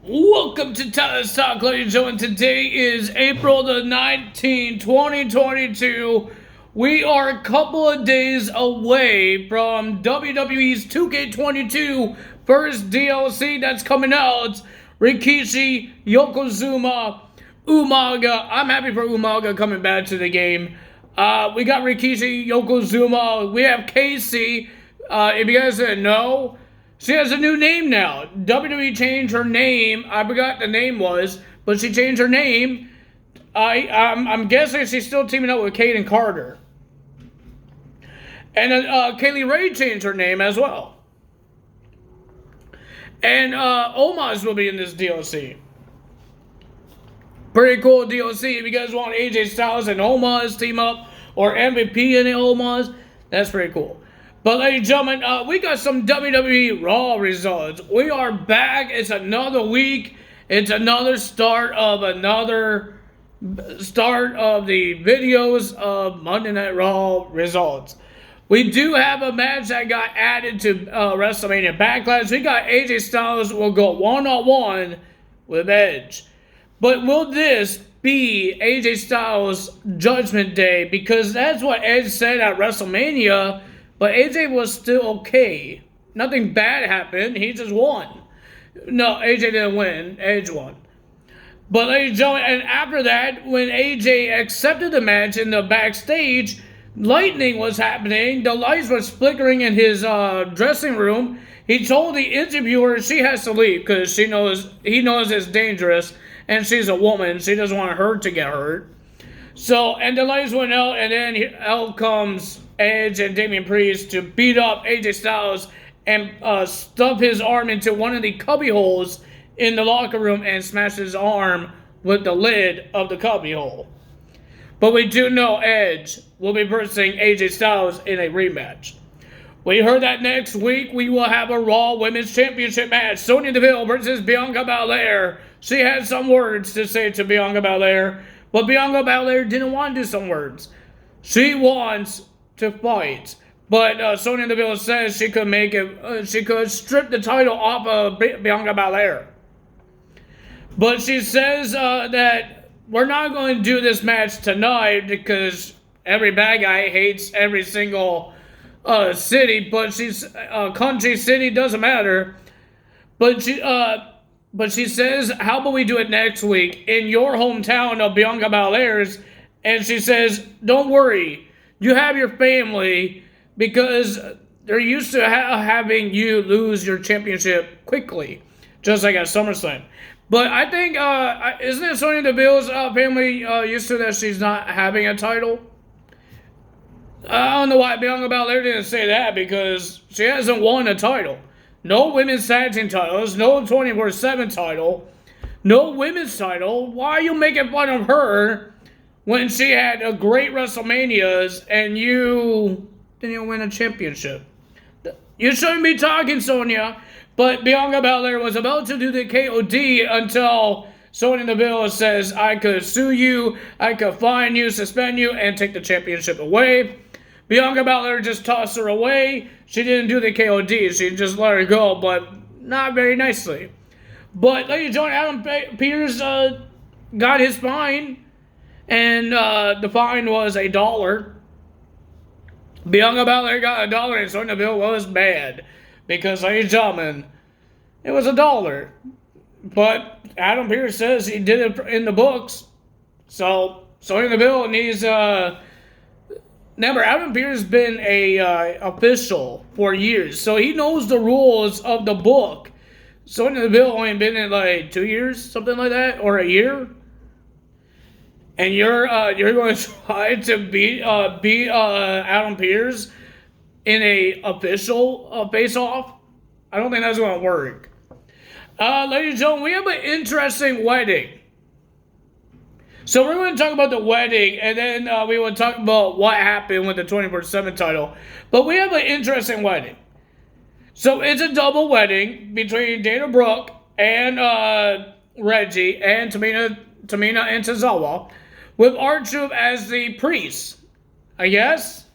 Welcome to Tyler's Talk, ladies and gentlemen. Today is April the 19th, 2022. We are a couple of days away from WWE's 2K22 first DLC that's coming out. Rikishi, Yokozuna, Umaga. I'm happy for Umaga coming back to the game. We got Rikishi, Yokozuna. We have Casey. If you guys didn't know, she has a new name now. WWE changed her name. I forgot the name was, but she changed her name. I'm guessing she's still teaming up with Kaden Carter. And Kaylee Ray changed her name as well. And Omos will be in this DLC. Pretty cool DLC. If you guys want AJ Styles and Omos team up, or MVP and Omos, that's pretty cool. But ladies and gentlemen, we got some WWE Raw results. We are back. It's another week. It's another start of the videos of Monday Night Raw results. We do have a match that got added to WrestleMania Backlash. We got AJ Styles will go one-on-one with Edge. But will this be AJ Styles' Judgment Day? Because that's what Edge said at WrestleMania. But AJ was still okay. Nothing bad happened. He just won. No, AJ didn't win. Edge won. But ladies and gentlemen, and after that, when AJ accepted the match in the backstage, lightning was happening. The lights were flickering in his dressing room. He told the interviewer she has to leave because he knows it's dangerous, and she's a woman. She doesn't want her to get hurt. So, and the lights went out, and then out comes Edge and Damian Priest to beat up AJ Styles and stuff his arm into one of the cubby holes in the locker room and smash his arm with the lid of the cubby hole. But we do know Edge will be versing AJ Styles in a rematch. We heard that next week we will have a Raw Women's Championship match. Sonya Deville versus Bianca Belair. She had some words to say to Bianca Belair, but Bianca Belair didn't want to do some words. She wants to fight, but Sonya Deville says she could make it. She could strip the title off of Bianca Belair, but she says that we're not going to do this match tonight because every bad guy hates every single city. But she's country, city, doesn't matter. But she says, how about we do it next week in your hometown of Bianca Belair's? And she says, don't worry. You have your family because they're used to having you lose your championship quickly, just like at SummerSlam. But I think, isn't it Sonya Deville's family used to that she's not having a title? I don't know why Bianca Belair didn't say that because she hasn't won a title. No women's tag team titles, no 24/7 title, no women's title. Why are you making fun of her when she had a great WrestleManias and you didn't win a championship? You shouldn't be talking, Sonya. But Bianca Belair was about to do the KOD until Sonya Deville says, I could sue you, I could fine you, suspend you, and take the championship away. Bianca Belair just tossed her away. She didn't do the KOD. She just let her go, but not very nicely. But ladies and gentlemen, Adam Pearce got his fine, and the fine was $1. Bianca Belair got $1, and Sonya Deville was mad because, ladies and gentlemen, it was $1. But Adam Pearce says he did it in the books, so Sonya Deville needs Remember, Adam Pearce has been a official for years, so he knows the rules of the book. Sonya Deville only been in like 2 years, something like that, or a year. And you're going to try to beat Adam Pearce in a official face-off? I don't think that's going to work. Ladies and gentlemen, we have an interesting wedding. So we're going to talk about the wedding, and then we will talk about what happened with the 24/7 title. But we have an interesting wedding. So it's a double wedding between Dana Brooke and Reggie and Tamina and Tozawa, with R-Truth as the priest, I guess.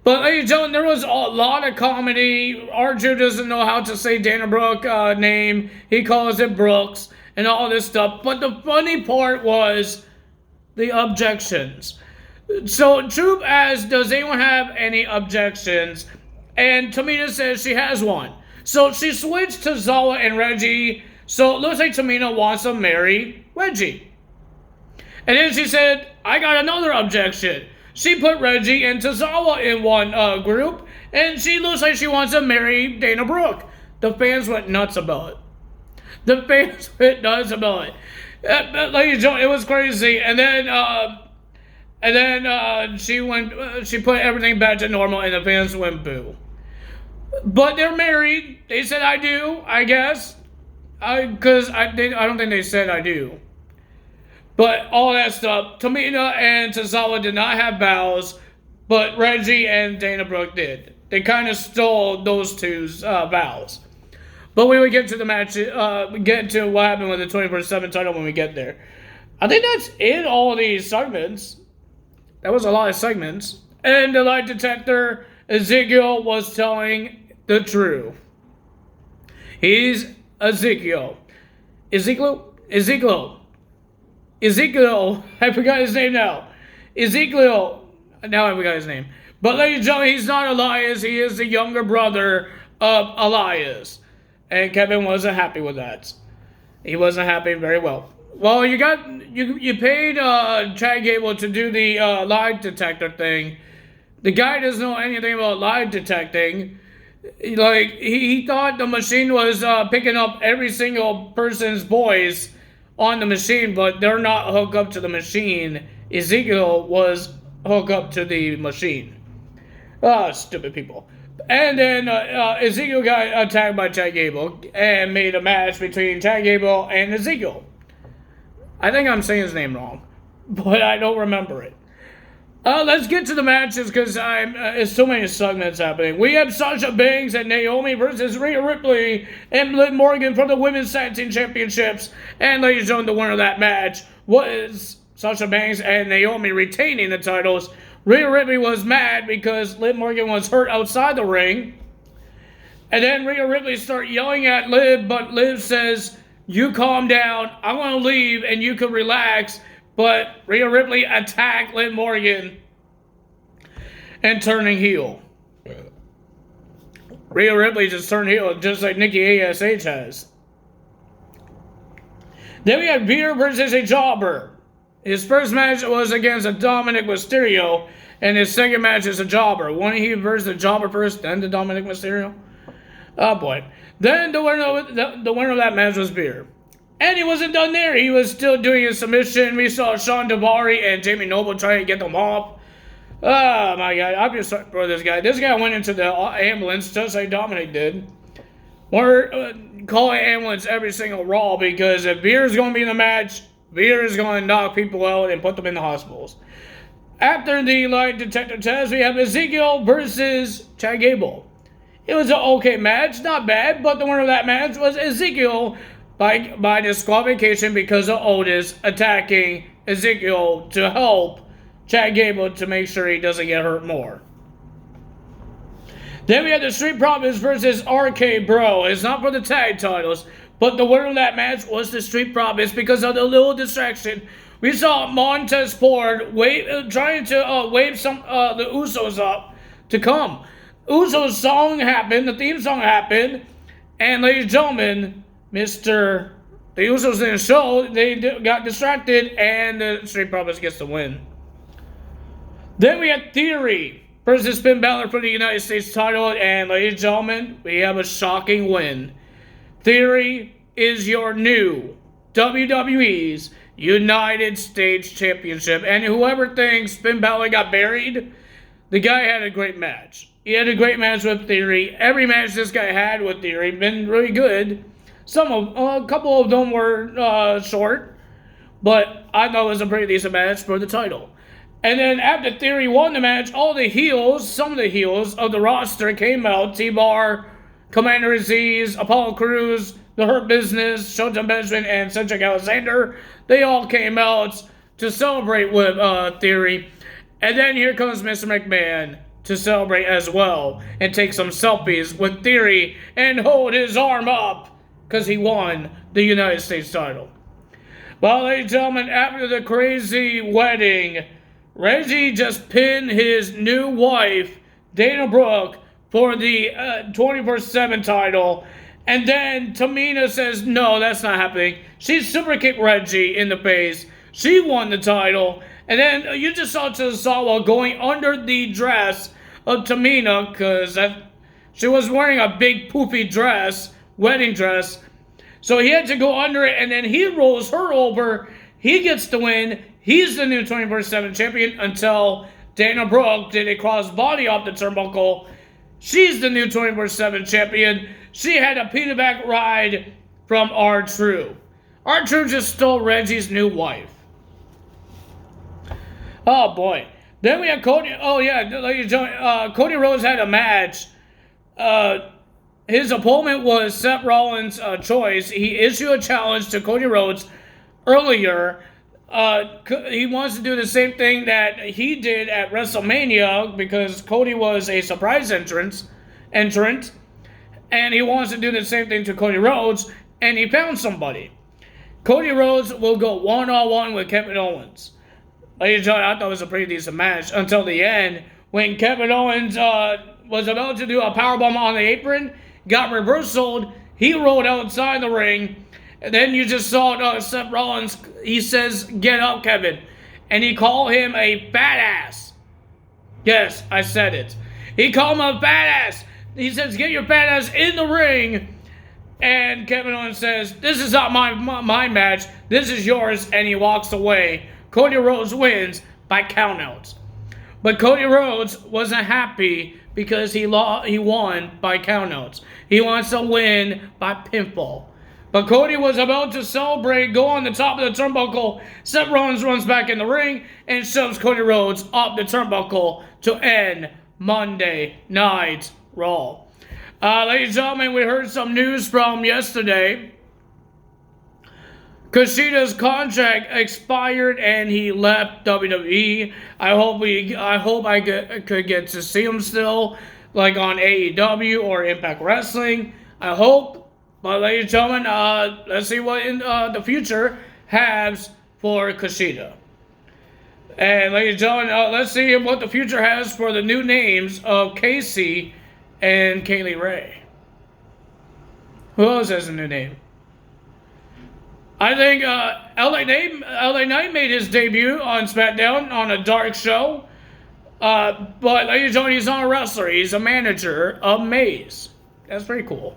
But ladies and gentlemen, there was a lot of comedy. Archer doesn't know how to say Dana Brooke name. He calls it Brooks and all this stuff. But the funny part was the objections. So Troop asks, does anyone have any objections? And Tamina says she has one. So she switched to Zawa and Reggie. So it looks like Tamina wants to marry Reggie. And then she said, I got another objection. She put Reggie and Tozawa in one group, and she looks like she wants to marry Dana Brooke. The fans went nuts about it. The fans went nuts about it. Ladies and gentlemen, it was crazy. And then she put everything back to normal, and the fans went boo. But they're married. They said I do, I guess. Because I don't think they said I do. But all that stuff, Tamina and Tozawa did not have vows, but Reggie and Dana Brooke did. They kind of stole those two's vows. But we would get to the match, get to what happened with the 24/7 title when we get there. I think that's in all these segments. That was a lot of segments. And the lie detector, Ezekiel was telling the truth. He's Ezekiel. Ezekiel, I forgot his name now. Ezekiel, now I forgot his name. But ladies and gentlemen, he's not Elias. He is the younger brother of Elias. And Kevin wasn't happy with that. He wasn't happy very well. Well, you paid Chad Gable to do the lie detector thing. The guy doesn't know anything about lie detecting. Like, he thought the machine was picking up every single person's voice on the machine, but they're not hooked up to the machine. Ezekiel was hooked up to the machine. Stupid people. And then Ezekiel got attacked by Chad Gable and made a match between Chad Gable and Ezekiel. I think I'm saying his name wrong, but I don't remember it. Let's get to the matches because there's so many segments happening. We have Sasha Banks and Naomi versus Rhea Ripley and Liv Morgan for the Women's Tag Team Championships. And ladies and gentlemen, the winner of that match was Sasha Banks and Naomi retaining the titles. Rhea Ripley was mad because Liv Morgan was hurt outside the ring. And then Rhea Ripley started yelling at Liv, but Liv says, you calm down, I want to leave and you can relax. But Rhea Ripley attacked Liv Morgan and turning heel. Rhea Ripley just turned heel, just like Nikki ASH has. Then we had Veer versus a Jobber. His first match was against a Dominic Mysterio, and his second match is a Jobber. Why don't he versus the Jobber first, then the Dominic Mysterio? Oh boy. Then the winner of that match was Veer. And he wasn't done there. He was still doing his submission. We saw Sean Daivari and Jamie Noble trying to get them off. Oh, my God. I'm just sorry for this guy. This guy went into the ambulance just like Dominic did. We're calling ambulance every single Raw because if Veer is going to be in the match, Veer is going to knock people out and put them in the hospitals. After the lie detector test, we have Ezekiel versus Chad Gable. It was an okay match. Not bad, but the winner of that match was Ezekiel by disqualification because of Otis attacking Ezekiel to help Chad Gable to make sure he doesn't get hurt more. Then we had the Street Profits versus RK Bro. It's not for the tag titles, but the winner of that match was the Street Profits because of the little distraction. We saw Montez Ford trying to wave the Usos up to come. Usos song happened, the theme song happened, and ladies and gentlemen, the Usos didn't show, they got distracted, and the Street Profits gets the win. Then we had Theory versus Finn Balor for the United States title, and ladies and gentlemen, we have a shocking win. Theory is your new WWE's United States Championship, and whoever thinks Finn Balor got buried, the guy had a great match. He had a great match with Theory. Every match this guy had with Theory been really good. A couple of them were short, but I thought it was a pretty decent match for the title. And then after Theory won the match, some of the heels of the roster came out. T-Bar, Commander Aziz, Apollo Crews, The Hurt Business, Shelton Benjamin, and Cedric Alexander. They all came out to celebrate with Theory. And then here comes Mr. McMahon to celebrate as well and take some selfies with Theory and hold his arm up because he won the United States title. Well, ladies and gentlemen, after the crazy wedding, Reggie just pinned his new wife, Dana Brooke, for the 24/7 title. And then Tamina says, no, that's not happening. She super kicked Reggie in the face. She won the title. And then you just saw Tozawa going under the dress of Tamina because she was wearing a big poofy dress, wedding dress. So he had to go under it, and then he rolls her over. He gets the win. He's the new 24/7 champion until Dana Brooke did a crossbody off the turnbuckle. She's the new 24/7 champion. She had a piggyback ride from R-Truth. R-Truth just stole Reggie's new wife. Oh, boy. Then we had Cody. Oh, yeah. Cody Rhodes had a match. His opponent was Seth Rollins' choice. He issued a challenge to Cody Rhodes earlier. He wants to do the same thing that he did at WrestleMania because Cody was a surprise entrant. And he wants to do the same thing to Cody Rhodes, and he found somebody. Cody Rhodes will go one-on-one with Kevin Owens. Ladies and gentlemen, I thought it was a pretty decent match until the end when Kevin Owens was about to do a powerbomb on the apron, got reversaled, he rolled outside the ring, and then you just saw Seth Rollins, he says, get up, Kevin, and he called him a fat ass. Yes, I said it. He called him a fat ass. He says, get your fat ass in the ring, and Kevin Owens says, this is not my match, this is yours, and he walks away. Cody Rhodes wins by countouts. But Cody Rhodes wasn't happy because he won by countouts. He wants to win by pinfall. But Cody was about to celebrate, go on the top of the turnbuckle. Seth Rollins runs back in the ring and shoves Cody Rhodes up the turnbuckle to end Monday Night Raw. Ladies and gentlemen, we heard some news from yesterday. Kushida's contract expired and he left WWE. I hope I could get to see him still, like on AEW or Impact Wrestling. I hope. But ladies and gentlemen, let's see what the future has for Kushida. And ladies and gentlemen, let's see what the future has for the new names of Casey and Kaylee Ray. Who else has a new name? I think LA Knight made his debut on SmackDown on a dark show. But ladies and gentlemen, he's not a wrestler. He's a manager of Maze. That's pretty cool.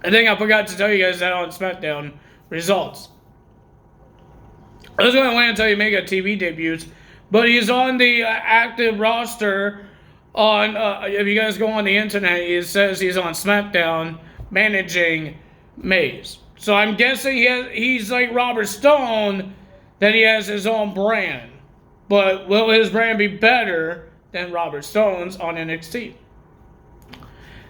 I think I forgot to tell you guys that on SmackDown results. I was going to wait until you make a TV debuts. But he's on the active roster on, if you guys go on the internet, it says he's on SmackDown managing Maze. So I'm guessing he's like Robert Stone, that he has his own brand. But will his brand be better than Robert Stone's on NXT?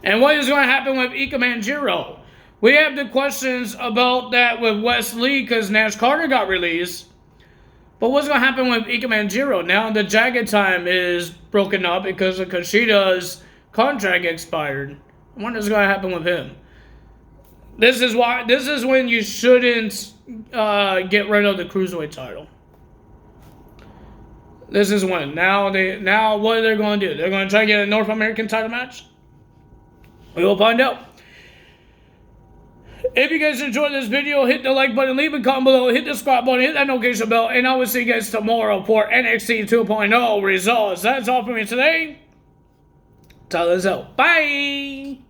And what is going to happen with Ika Manjiro? We have the questions about that with Wes Lee because Nash Carter got released. But what's going to happen with Ika Manjiro? Now the Jagged Time is broken up because of Kushida's contract expired. I wonder what's going to happen with him. This is when you shouldn't get rid of the Cruiserweight title. This is when. Now what are they going to do? They're going to try to get a North American title match? We will find out. If you guys enjoyed this video, hit the like button, leave a comment below, hit the subscribe button, hit that notification bell, and I will see you guys tomorrow for NXT 2.0 results. That's all for me today. Tell us out. Bye!